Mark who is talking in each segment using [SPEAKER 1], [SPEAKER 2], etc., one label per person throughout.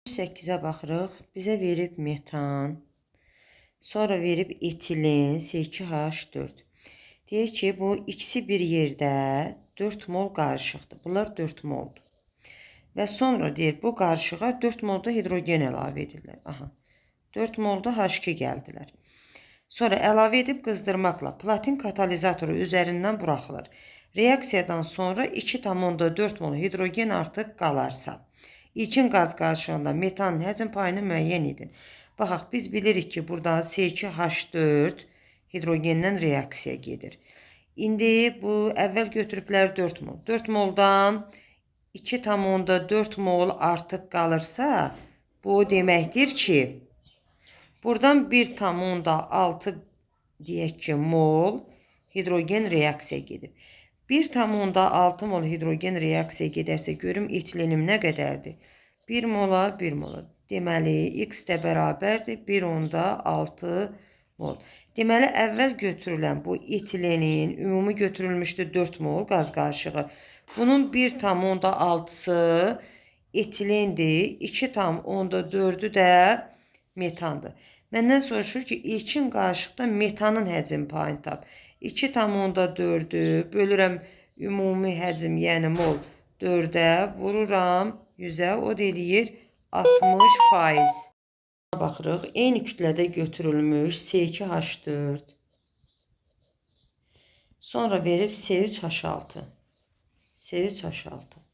[SPEAKER 1] 8'ə baxırıq. Bizə verib metan. Sonra verib etilin C2H4. Deyir ki, bu ikisi bir yerdə 4 mol qarışıqdır. Bunlar 4 moldur. Və sonra deyir, bu qarışığa 4 molda hidrogen əlavə edirlər. Aha, 4 molda H2 gəldilər. Sonra əlavə edib qızdırmaqla platin katalizatoru üzərindən buraxılır. Reaksiyadan sonra 2,4 mol hidrogen artıq qalarsa, İlkin qaz qarışığında metanın həcm payını müəyyən edin. Baxaq, biz bilirik ki, burada C2H4 hidrogenlə reaksiya gedir. İndi bu əvvəl götürüblər 4 mol. 4 moldan 2,4 mol artıq qalırsa, bu deməkdir ki, buradan 1,6 deyək ki, mol hidrogen reaksiya gedib. 1,6 mol hidrogen reaksiya gedərsə, görüm etilenim nə qədərdir? 1 mola 1 mola. Deməli, X də bərabərdir 1,6 mol. Deməli, əvvəl götürülən bu etilenin ümumi götürülmüşdür 4 mol qaz qarışığı. Bunun 1,6-sı etilendir, 2,4-ü də metandır. Məndən soruşur ki, ilkin qarışıqda metanın həcm payını tap. 2,4-ü bölürəm ümumi həcm, yəni mol 4-ə, vururam 100-ə, o da eləyir 60%. Baxırıq, eyni kütlədə götürülmüş C2H4. Sonra verib C3H6. C3H6.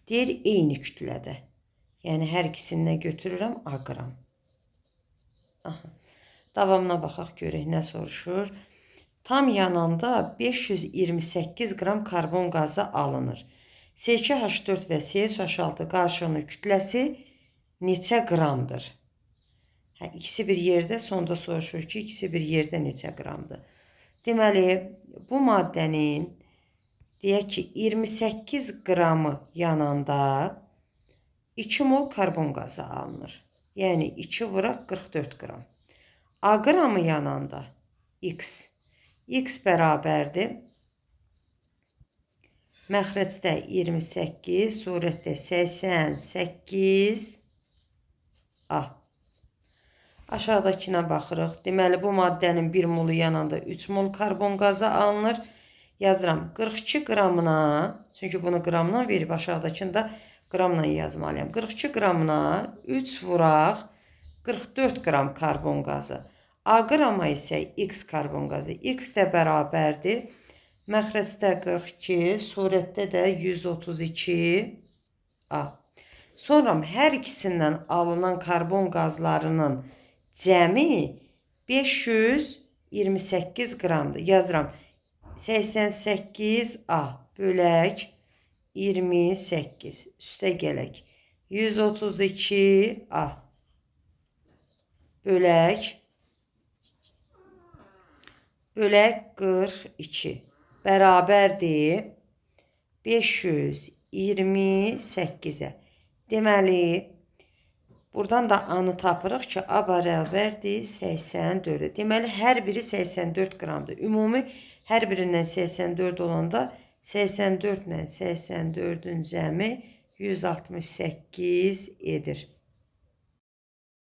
[SPEAKER 1] Deyir, eyni kütlədə. Yəni, hər ikisindən götürürəm A qram. Aha. Davamına baxaq, görək nə soruşur. Tam yananda 528 qram karbon qazı alınır. C2H4 və C3H6 qarışığının kütləsi neçə qramdır? İkisi bir yerdə, sonda soruşur ki, ikisi bir yerdə neçə qramdır? Deməli, bu maddənin deyək ki, 28 qramı yananda 2 mol karbon qazı alınır. Yəni, 2 vuraq 44 qram. A qramı yananda X. X bərabərdir. Məxrəcdə 28, surətdə 88 A. Aşağıdakına baxırıq. Deməli, bu maddənin 1 molu yananda 3 mol karbon qazı alınır. Yazıram 42 qramına, çünki bunu qramla verib, aşağıdakını da qramla yazmalıyam. 42 qramına 3 vuraq 44 qram karbon qazı. A qrama isə X karbon qazı. X də bərabərdir. Məxrəcdə 42, surətdə də 132 A. Sonra hər ikisindən alınan karbon qazlarının cəmi 528 qramdır. Yazıram 88 A bölək 28. Üstə gələk. 132 A bölək 42 bərabərdir 528-ə. Deməli, buradan da A-nı tapırıq ki, A bərabərdir 84-ə. Deməli, hər biri 84 qramdır. Ümumi hər birindən 84 olanda 84 ilə 84-ün cəmi 168 edir.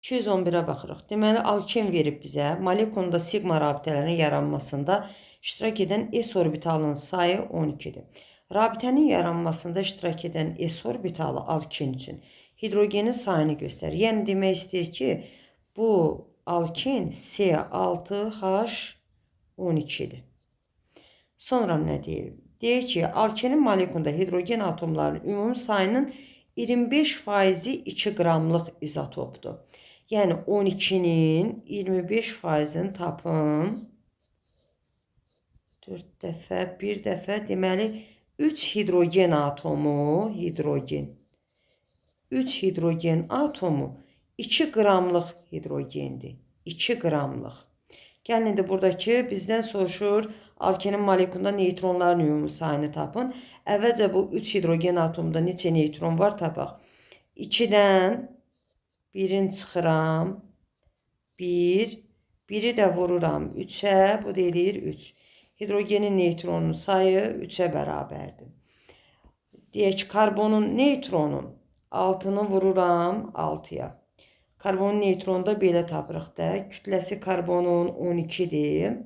[SPEAKER 1] 211-ə baxırıq. Deməli, alken verib bizə molekulunda sigma rabitələrinin yaranmasında iştirak edən S orbitalının sayı 12-dir. Rabitənin yaranmasında iştirak edən S orbitalı alken üçün hidrogenin sayını göstərir. Yəni, demək istəyir ki, bu alken C6H12-dir. Sonra nə deyir? Deyir ki, alkenin molekulunda hidrogen atomlarının ümumi sayının 25%-i 2 qramlıq izotopdur. Yəni, 12-nin 25%-ini tapım. 4 dəfə, 1 dəfə, deməli, 3 hidrogen atomu, 3 hidrogen atomu 2 qramlıq hidrogendir. 2 qramlıq. Gəlin, indi buradakı bizdən soruşur, alkenin molekulunda neytronların ümumi sayını tapın. Əvvəlcə bu 3 hidrogen atomunda neçə neytron var tapaq. 2-dən 1-in çıxıram, 1, 1-i də vururam 3-ə, bu da eləyir 3. Hidrogenin neytronun sayı 3-ə bərabərdir. Deyək ki, karbonun neytronun 6-nı vururam 6-ya. Karbonun neytronu da belə tapırıq da. Kütləsi karbonun 12-dir.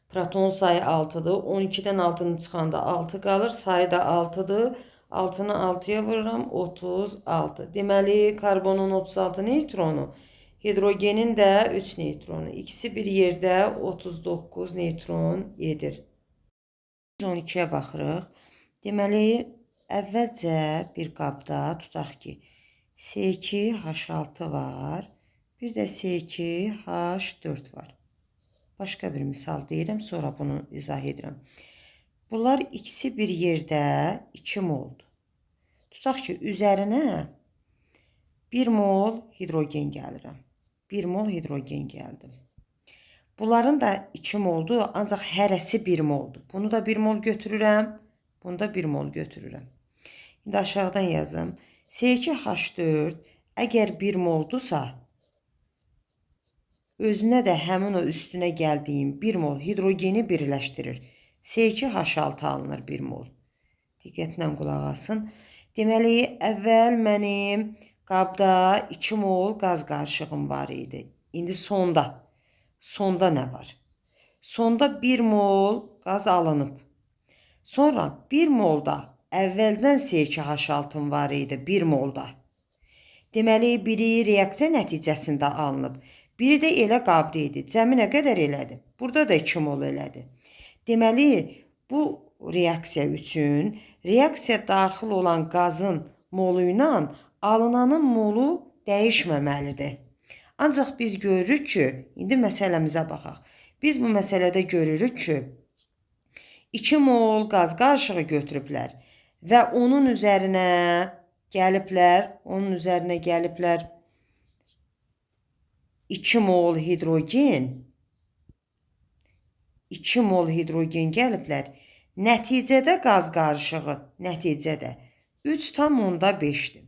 [SPEAKER 1] Proton sayı 6-dır. 12-dən 6-nı çıxanda 6 qalır. Sayı da 6-dır. 6-nı 6-ya vururam 36. Deməli, karbonun 36 neytronu, hidrogenin də 3 neytronu. İkisi bir yerdə 39 neytron edir. 12-yə baxırıq. Deməli, əvvəlcə bir qabda tutaq ki, C2H6 var. Bir də C2H4 var. Başqa bir misal deyirəm, sonra bunu izah edirəm. Bunlar ikisi bir yerdə 2 moldur. Tutaq ki, üzərinə 1 mol hidrogen gəlirəm. 1 mol hidrogen gəldim. Bunların da 2 moldur, ancaq hərəsi 1 moldur. Bunu da 1 mol götürürəm, bunu da 1 mol götürürəm. İndi aşağıdan yazım. C2H4 əgər 1 moldursa, özünə də həmin o üstünə gəldiyim 1 mol hidrogeni birləşdirir. C2H6 alınır 1 mol. Diqqətlə qulaq asın. Deməli, əvvəl mənim qabda 2 mol qaz qarışığım var idi. İndi sonda nə var? Sonda 1 mol qaz alınıb. Sonra 1 molda əvvəldən C2H6 var idi 1 molda. Deməli, biri reaksiya nəticəsində alınıb. Biri də elə qabda idi. Cəmi nə qədər elədi? Burada da 2 mol elədi. Deməli, bu reaksiya üçün reaksiya daxil olan qazın molu ilə alınanın molu dəyişməməlidir. Ancaq biz görürük ki, indi məsələmizə baxaq. Biz bu məsələdə görürük ki, 2 mol qaz qarışığı götürüblər və onun üzərinə gəliblər 2 mol hidrogen gəliblər. Nəticədə qaz qarışığı 3,5-dir.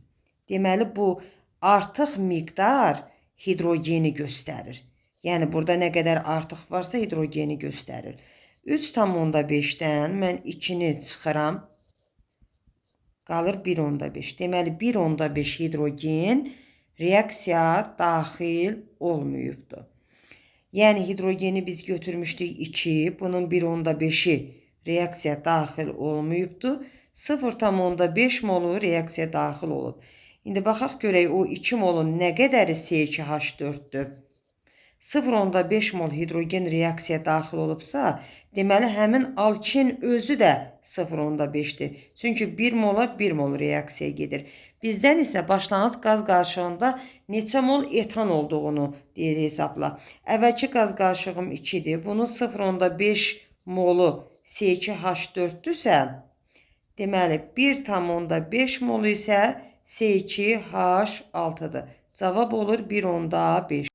[SPEAKER 1] Deməli, bu artıq miqdar hidrogeni göstərir. Yəni, burada nə qədər artıq varsa hidrogeni göstərir. 3,5-dən mən 2-ni çıxıram, qalır 1,5. Deməli, 1,5 hidrogen reaksiya daxil olmayıbdır. Yəni, hidrogeni biz götürmüşdük 2, bunun 1,5-i reaksiya daxil olmayıbdır. 0,5 molu reaksiya daxil olub. İndi baxaq görək o 2 molun nə qədəri C2H4-dür. 0,5 mol hidrogen reaksiya daxil olubsa, deməli həmin alkin özü də 0,5-dir. Çünki 1 mola 1 mol reaksiya gedir. Bizdən isə başlanğıc qaz qarışığında neçə mol etan olduğunu deyir hesabla. Əvvəlki qaz qarışığım 2-dir. Bunun 0,5 molu C2H4-dürsə, deməli 1,5 molu isə C2H6-dır. Cavab olur 1,5.